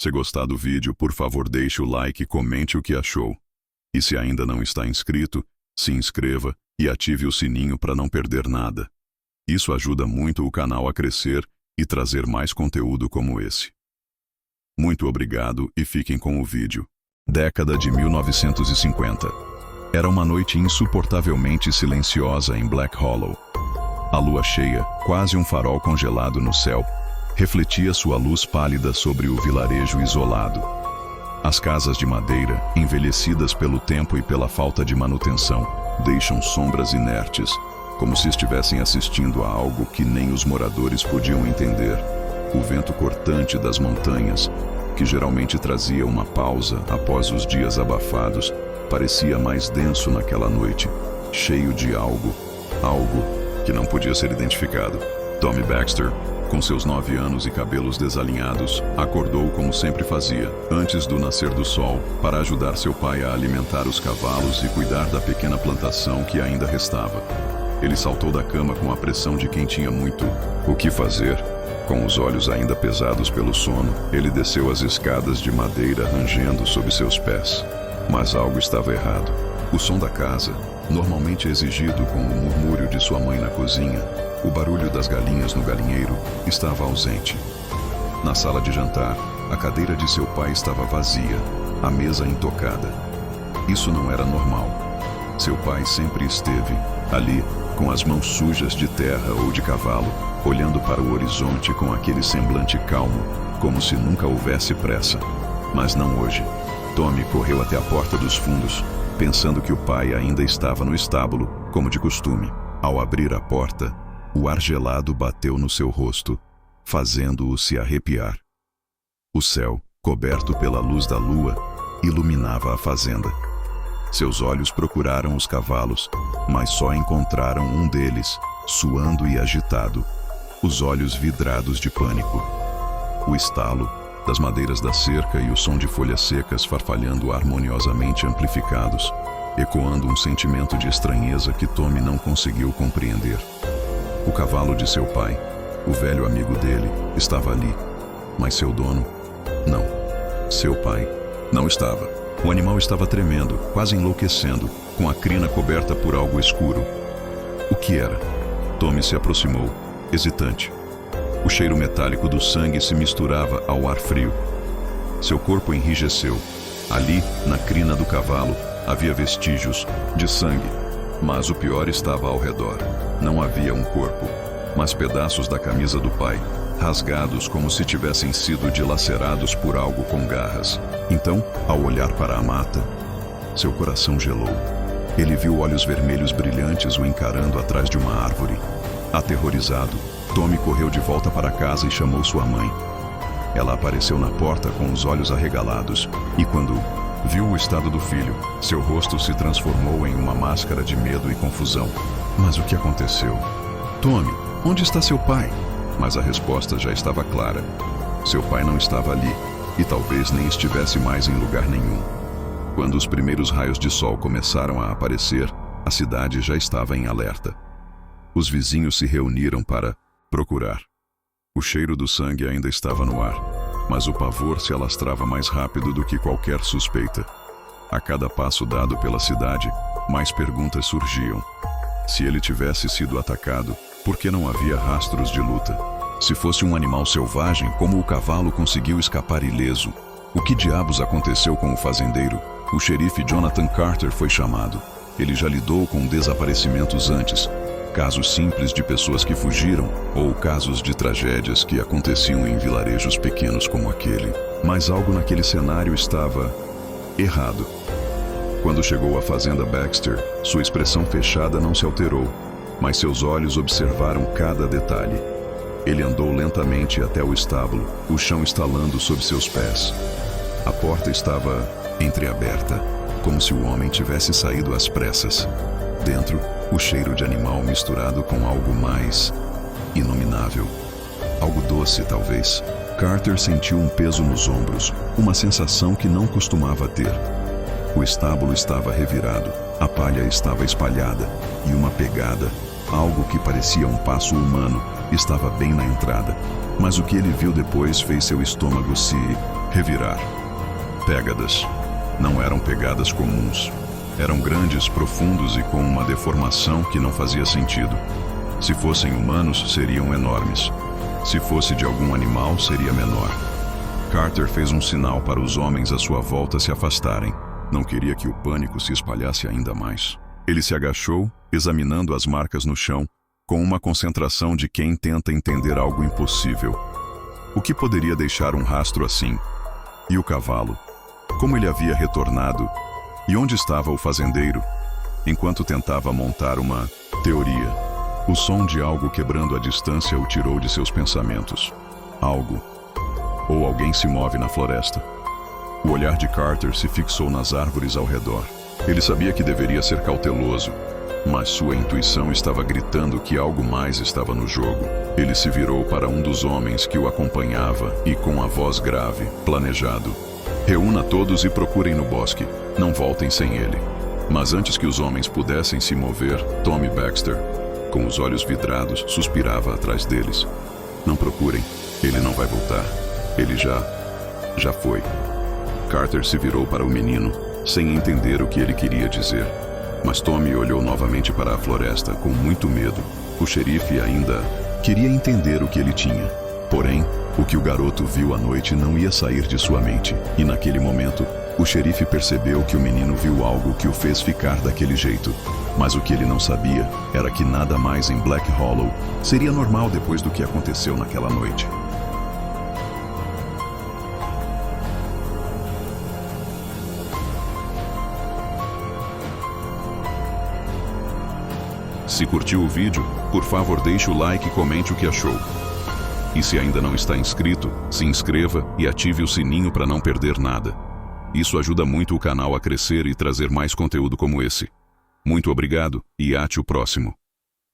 Se gostar do vídeo, por favor deixe o like e comente o que achou. E se ainda não está inscrito, se inscreva e ative o sininho para não perder nada. Isso ajuda muito o canal a crescer e trazer mais conteúdo como esse. Muito obrigado e fiquem com o vídeo. Década de 1950. Era uma noite insuportavelmente silenciosa em Black Hollow. A lua cheia, quase um farol congelado no céu, refletia sua luz pálida sobre o vilarejo isolado. As casas de madeira, envelhecidas pelo tempo e pela falta de manutenção, deixam sombras inertes, como se estivessem assistindo a algo que nem os moradores podiam entender. O vento cortante das montanhas, que geralmente trazia uma pausa após os dias abafados, parecia mais denso naquela noite, cheio de algo que não podia ser identificado. Tommy Baxter, com seus 9 anos e cabelos desalinhados, acordou como sempre fazia, antes do nascer do sol, para ajudar seu pai a alimentar os cavalos e cuidar da pequena plantação que ainda restava. Ele saltou da cama com a pressão de quem tinha muito o que fazer. Com os olhos ainda pesados pelo sono, ele desceu as escadas de madeira rangendo sob seus pés. Mas algo estava errado. O som da casa, normalmente exigido com o murmúrio de sua mãe na cozinha, o barulho das galinhas no galinheiro, estava ausente. Na sala de jantar, a cadeira de seu pai estava vazia, a mesa intocada. Isso não era normal. Seu pai sempre esteve ali, com as mãos sujas de terra ou de cavalo, olhando para o horizonte com aquele semblante calmo, como se nunca houvesse pressa. Mas não hoje. Tommy correu até a porta dos fundos, pensando que o pai ainda estava no estábulo, como de costume. Ao abrir a porta, o ar gelado bateu no seu rosto, fazendo-o se arrepiar. O céu, coberto pela luz da lua, iluminava a fazenda. Seus olhos procuraram os cavalos, mas só encontraram um deles, suando e agitado, os olhos vidrados de pânico. O estalo das madeiras da cerca e o som de folhas secas farfalhando harmoniosamente amplificados, ecoando um sentimento de estranheza que Tommy não conseguiu compreender. O cavalo de seu pai, o velho amigo dele, estava ali, mas seu dono, não. Seu pai, não estava. O animal estava tremendo, quase enlouquecendo, com a crina coberta por algo escuro. O que era? Tommy se aproximou, hesitante. O cheiro metálico do sangue se misturava ao ar frio. Seu corpo enrijeceu. Ali, na crina do cavalo, havia vestígios de sangue. Mas o pior estava ao redor. Não havia um corpo, mas pedaços da camisa do pai, rasgados como se tivessem sido dilacerados por algo com garras. Então, ao olhar para a mata, seu coração gelou. Ele viu olhos vermelhos brilhantes o encarando atrás de uma árvore. Aterrorizado, Tommy correu de volta para casa e chamou sua mãe. Ela apareceu na porta com os olhos arregalados, e quando viu o estado do filho, seu rosto se transformou em uma máscara de medo e confusão. Mas o que aconteceu? Tommy, onde está seu pai? Mas a resposta já estava clara. Seu pai não estava ali, e talvez nem estivesse mais em lugar nenhum. Quando os primeiros raios de sol começaram a aparecer, a cidade já estava em alerta. Os vizinhos se reuniram para procurar. O cheiro do sangue ainda estava no ar, mas o pavor se alastrava mais rápido do que qualquer suspeita. A cada passo dado pela cidade, mais perguntas surgiam. Se ele tivesse sido atacado, por que não havia rastros de luta? Se fosse um animal selvagem, como o cavalo conseguiu escapar ileso? O que diabos aconteceu com o fazendeiro? O xerife Jonathan Carter foi chamado. Ele já lidou com desaparecimentos antes. Casos simples de pessoas que fugiram, ou casos de tragédias que aconteciam em vilarejos pequenos como aquele. Mas algo naquele cenário estava errado. Quando chegou à fazenda Baxter, sua expressão fechada não se alterou, mas seus olhos observaram cada detalhe. Ele andou lentamente até o estábulo, o chão estalando sob seus pés. A porta estava entreaberta, como se o homem tivesse saído às pressas. Dentro, o cheiro de animal misturado com algo mais inominável. Algo doce, talvez. Carter sentiu um peso nos ombros, uma sensação que não costumava ter. O estábulo estava revirado, a palha estava espalhada, e uma pegada, algo que parecia um passo humano, estava bem na entrada. Mas o que ele viu depois fez seu estômago se revirar. Pégadas. Não eram pegadas comuns. Eram grandes, profundos e com uma deformação que não fazia sentido. Se fossem humanos, seriam enormes. Se fosse de algum animal, seria menor. Carter fez um sinal para os homens à sua volta se afastarem. Não queria que o pânico se espalhasse ainda mais. Ele se agachou, examinando as marcas no chão, com uma concentração de quem tenta entender algo impossível. O que poderia deixar um rastro assim? E o cavalo? Como ele havia retornado? E onde estava o fazendeiro? Enquanto tentava montar uma teoria, o som de algo quebrando a distância o tirou de seus pensamentos. Algo. Ou alguém se move na floresta. O olhar de Carter se fixou nas árvores ao redor. Ele sabia que deveria ser cauteloso, mas sua intuição estava gritando que algo mais estava no jogo. Ele se virou para um dos homens que o acompanhava e, com a voz grave, planejado: reúna todos e procurem no bosque. Não voltem sem ele. Mas antes que os homens pudessem se mover, Tommy Baxter, com os olhos vidrados, suspirava atrás deles. Não procurem. Ele não vai voltar. Ele já foi. Carter se virou para o menino, sem entender o que ele queria dizer. Mas Tommy olhou novamente para a floresta com muito medo. O xerife ainda queria entender o que ele tinha. Porém, o que o garoto viu à noite não ia sair de sua mente. E naquele momento, o xerife percebeu que o menino viu algo que o fez ficar daquele jeito. Mas o que ele não sabia era que nada mais em Black Hollow seria normal depois do que aconteceu naquela noite. Se curtiu o vídeo, por favor deixe o like e comente o que achou. E se ainda não está inscrito, se inscreva e ative o sininho para não perder nada. Isso ajuda muito o canal a crescer e trazer mais conteúdo como esse. Muito obrigado e até o próximo.